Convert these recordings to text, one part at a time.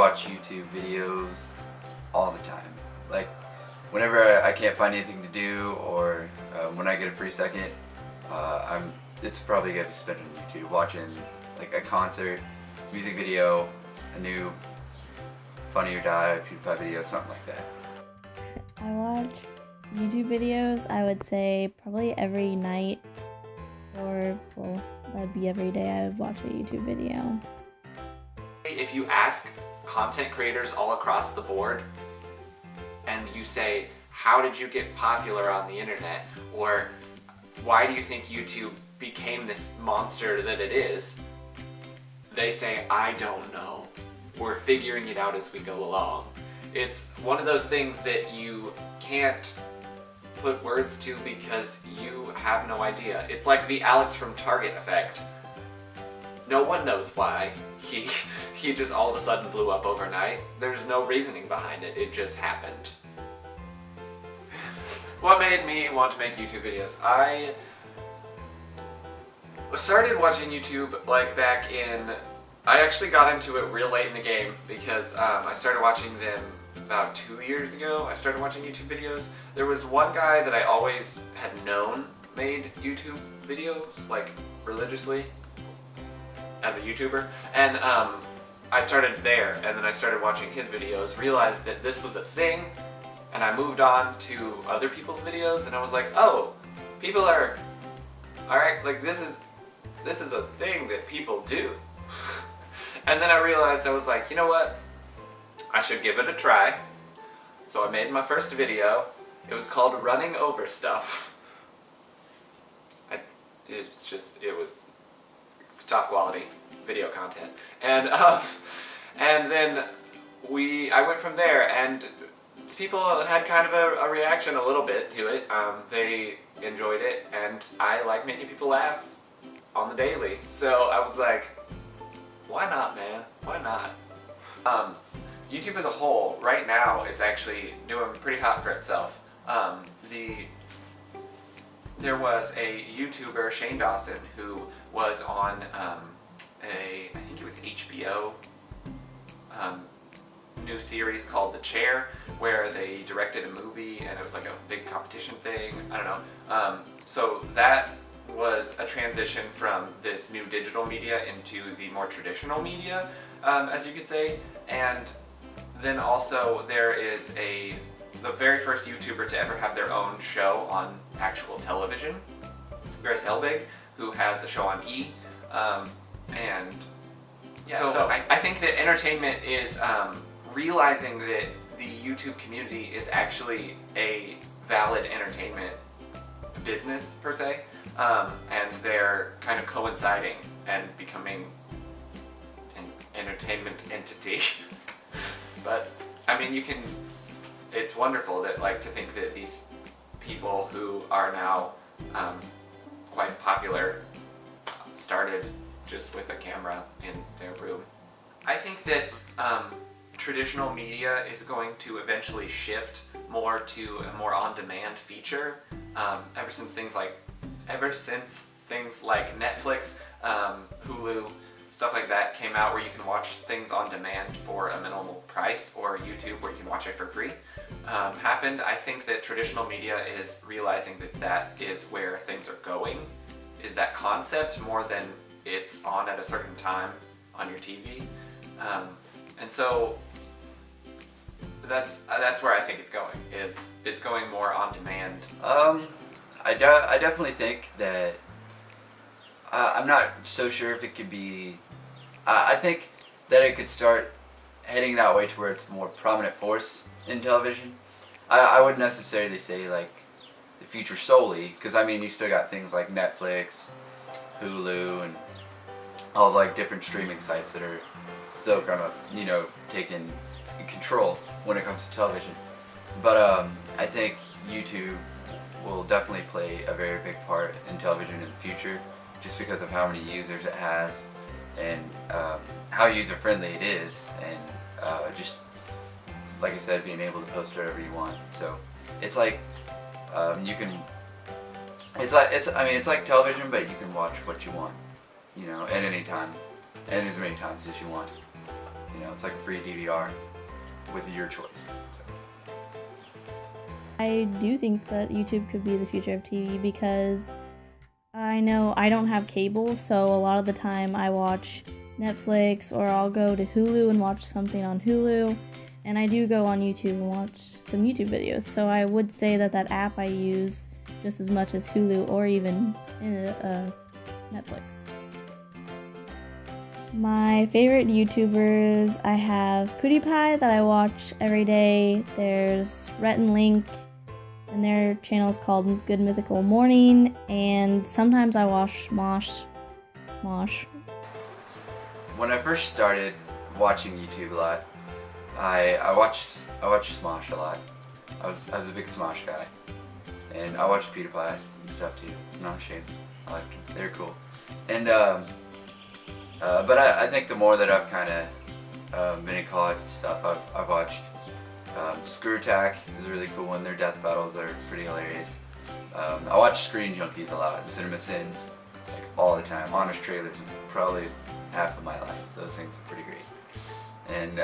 watch YouTube videos all the time. Like, whenever I can't find anything to do, or when I get a free second, it's probably gonna be spent on YouTube watching like a concert, music video, a new Funny or Die PewDiePie video, something like that. I watch YouTube videos, I would say probably every night, or well, that'd be every day I would watch a YouTube video. If you ask content creators all across the board and you say, how did you get popular on the internet? Or why do you think YouTube became this monster that it is? They say, I don't know. We're figuring it out as we go along. It's one of those things that you can't put words to because you have no idea. It's like the Alex from Target effect. No one knows why he just all of a sudden blew up overnight. There's no reasoning behind it. It just happened. What made me want to make YouTube videos? I started watching YouTube like back in... I actually got into it real late in the game because I started watching them about 2 years ago. I started watching YouTube videos. There was one guy that I always had known made YouTube videos, like religiously, as a YouTuber, and I started there, and then I started watching his videos, realized that this was a thing, and I moved on to other people's videos, and I was like, oh, people are, alright, like this is a thing that people do. And then I realized, I was like, you know what, I should give it a try. So I made my first video. It was called Running Over Stuff. It was top quality video content, and then I went from there, and people had kind of a reaction a little bit to it. They enjoyed it, and I like making people laugh on the daily, so I was like, why not, man? Why not? YouTube as a whole, right now, it's actually doing pretty hot for itself. There was a YouTuber, Shane Dawson, who was on I think it was HBO, new series called The Chair, where they directed a movie and it was like a big competition thing. I don't know. So that was a transition from this new digital media into the more traditional media, as you could say. And then also there is the very first YouTuber to ever have their own show on actual television, Grace Helbig, who has a show on E! And yeah, so I think that entertainment is realizing that the YouTube community is actually a valid entertainment business, per se, and they're kind of coinciding and becoming an entertainment entity. But, I mean, it's wonderful that, like, to think that these people who are now quite popular started just with a camera in their room. I think that traditional media is going to eventually shift more to a more on-demand feature. Ever since things like Netflix, Hulu, stuff like that came out, where you can watch things on demand for a minimal price, or YouTube where you can watch it for free, happened. I think that traditional media is realizing that that is where things are going, is that concept, more than it's on at a certain time on your TV. And so that's where I think it's going, is it's going more on demand. I definitely think that, I'm not so sure if it could be, I think that it could start heading that way to where it's a more prominent force in television. I wouldn't necessarily say like the future solely, because I mean you still got things like Netflix, Hulu, and all like different streaming sites that are still gonna, taking control when it comes to television. But I think YouTube will definitely play a very big part in television in the future, just because of how many users it has, and how user-friendly it is, and just like I said, being able to post whatever you want. So it's like it's like television, but you can watch what you want, at any time, and as many times as you want. it's like a free DVR with your choice. So. I do think that YouTube could be the future of TV because I know I don't have cable, so a lot of the time I watch Netflix or I'll go to Hulu and watch something on Hulu, and I do go on YouTube and watch some YouTube videos. So I would say that that app I use just as much as Hulu or even Netflix. My favorite YouTubers, I have PewDiePie that I watch every day. There's Rhett and Link, and their channel is called Good Mythical Morning, and sometimes I watch Smosh. When I first started watching YouTube a lot, I watched Smosh a lot. I was a big Smosh guy, and I watched PewDiePie and stuff too. I'm not ashamed. I liked them. They're cool. And but I think the more that I've kind of been in college and stuff, I've watched Screw Attack is a really cool one. Their death battles are pretty hilarious. I watch Screen Junkies a lot and Cinema Sins like all the time. Honest Trailers, probably half of my life. Those things are pretty great. And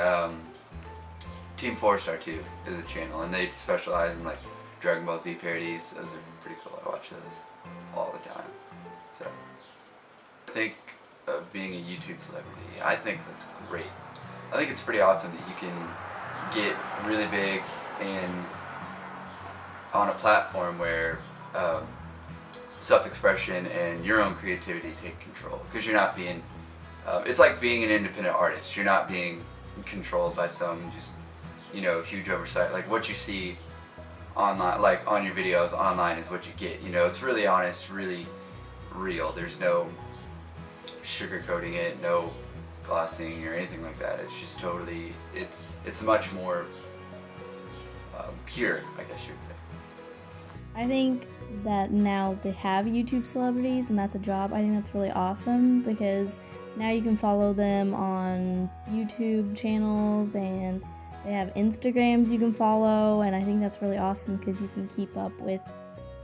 Team 4-Star 2 is a channel, and they specialize in like Dragon Ball Z parodies. Those are pretty cool. I watch those all the time. So I think of being a YouTube celebrity, I think that's great. I think it's pretty awesome that you can get really big and on a platform where self-expression and your own creativity take control, because you're not being it's like being an independent artist. You're not being controlled by some just huge oversight. Like what you see online, like on your videos online, is what you get. It's really honest, really real. There's no sugarcoating it, no glossing or anything like that. It's just totally, it's much more pure, I guess you would say. I think that now they have YouTube celebrities and that's a job. I think that's really awesome because now you can follow them on YouTube channels and they have Instagrams you can follow, and I think that's really awesome because you can keep up with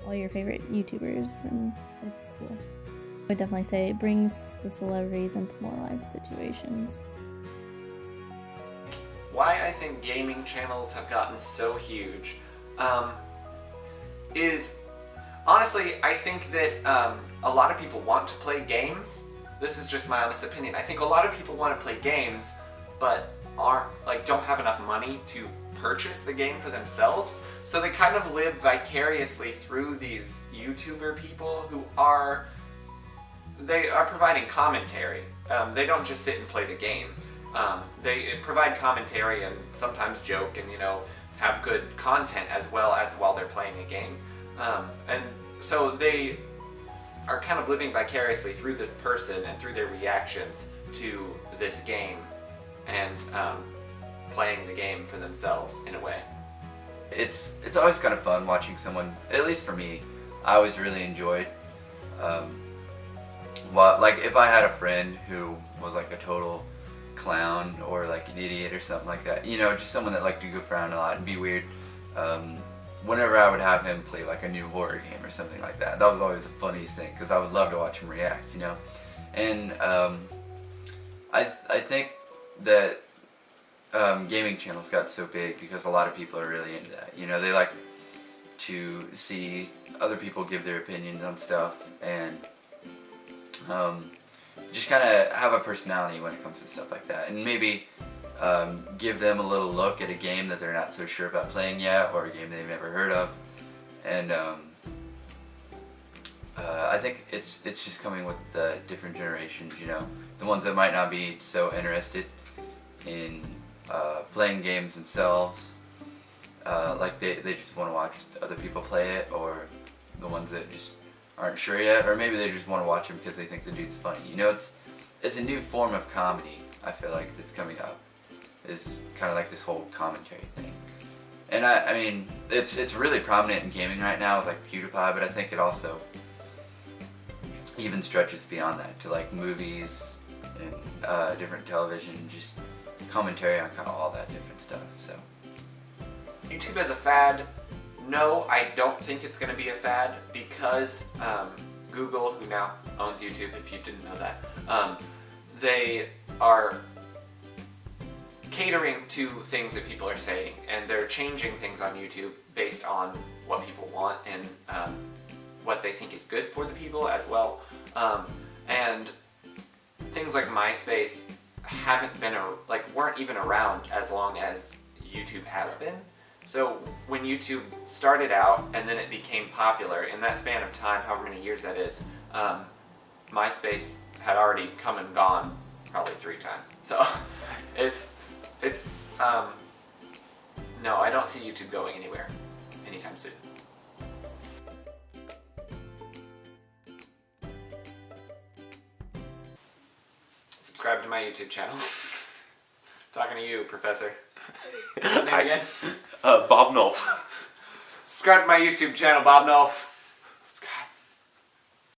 all your favorite YouTubers, and it's cool. I would definitely say it brings the celebrities into more live situations. Why I think gaming channels have gotten so huge is, honestly, I think that a lot of people want to play games. This is just my honest opinion. I think a lot of people want to play games, but don't have enough money to purchase the game for themselves. So they kind of live vicariously through these YouTuber people who are providing commentary. They don't just sit and play the game. They provide commentary and sometimes joke and have good content as well as while they're playing a game. And so they are kind of living vicariously through this person and through their reactions to this game and playing the game for themselves in a way. It's always kind of fun watching someone, at least for me, I always really enjoyed like if I had a friend who was like a total clown or like an idiot or something like that, just someone that liked to goof around a lot and be weird, whenever I would have him play like a new horror game or something like that, that was always the funniest thing because I would love to watch him react, and I think that gaming channels got so big because a lot of people are really into that. They like to see other people give their opinions on stuff and just kind of have a personality when it comes to stuff like that, and maybe give them a little look at a game that they're not so sure about playing yet, or a game they've never heard of. And I think it's just coming with the different generations, the ones that might not be so interested in playing games themselves, like they just want to watch other people play it, or the ones that just aren't sure yet, or maybe they just want to watch him because they think the dude's funny. It's a new form of comedy, I feel like, that's coming up. Is kind of like this whole commentary thing. And I mean, it's really prominent in gaming right now with like PewDiePie, but I think it also even stretches beyond that to like movies and different television, just commentary on kind of all that different stuff. So YouTube as a fad, no, I don't think it's going to be a fad because Google, who now owns YouTube, if you didn't know that, they are catering to things that people are saying, and they're changing things on YouTube based on what people want and what they think is good for the people as well. And things like MySpace haven't been weren't even around as long as YouTube has been. So when YouTube started out and then it became popular, in that span of time, however many years that is, MySpace had already come and gone probably 3 times. So no, I don't see YouTube going anywhere anytime soon. Subscribe to my YouTube channel. Talking to you, Professor. What's his name again? Bob Nolf. Subscribe to my YouTube channel, Bob Nolf.